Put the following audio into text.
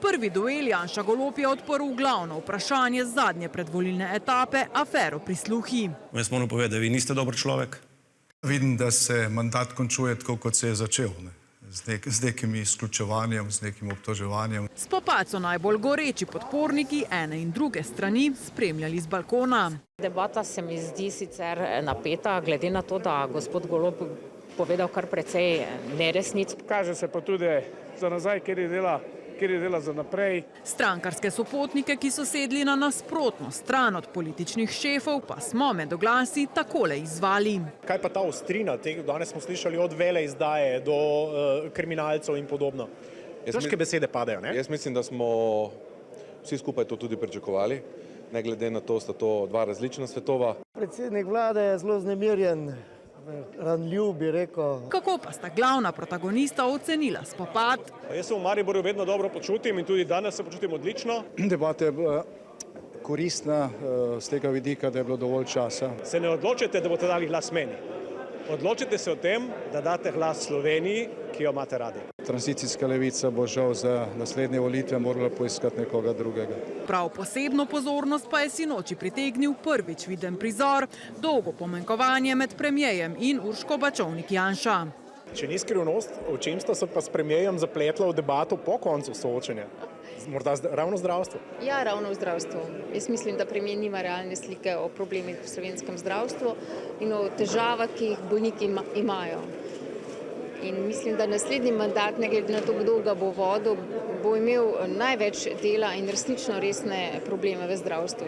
Prvi duel Janša Golob je odprl glavno vprašanje zadnje predvolilne etape, afero prisluhi. Jaz moram povedati, da vi niste dober človek. Vidim, da se mandat končuje tako, kot se je začel. Z nekim izključevanjem, z nekim obtoževanjem. Spopad so najbolj goreči podporniki ene in druge strani spremljali z balkona. Debata se mi zdi sicer napeta, glede na to, da gospod Golob povedal kar precej neresnic. Kaže se pa tudi za nazaj, kjer je dela za naprej. Strankarske sopotnike, ki so sedli na nasprotno stran od političnih šefov, pa smo med oglasi takole izzvali. Kaj pa ta ostrina? Danes smo slišali od veleizdaje do kriminalcev in podobno. Težke besede padajo, ne? Jaz mislim, da smo vsi skupaj to tudi pričakovali. Ne glede na to, sta to dva različna svetova. Predsednik vlade je zelo vznemirjen, ranljiv, bi rekel. Kako pa sta glavna protagonista ocenila spopad? Jaz se v Mariboru vedno dobro počutim in tudi danes se počutim odlično. Debata je bila koristna z tega vidika, da je bilo dovolj časa. Se ne odločite, da boste dali glas meni. Odločite se o tem, da date glas Sloveniji, ki jo imate radi. Tranzicijska levica bo žal za naslednje volitve morala poiskati nekoga drugega. Prav posebno pozornost pa je sinoči pritegnil prvič viden prizor, dolgo pomenkovanje med premierjem in Urško Bačovnik-Janša. Če ni skrivnost, o čem sta se pa s premierjem zapletla v debato po koncu soočenja? Morda ravno zdravstvo? Ja, ravno v zdravstvu. Jaz mislim, da premijer nima realne slike o problemih v slovenskem zdravstvu in o težavah, ki jih bolniki imajo. In mislim, da naslednji mandat, ne glede na to, kdo ga bo vodil, bo imel največ dela in resnično resne probleme v zdravstvu.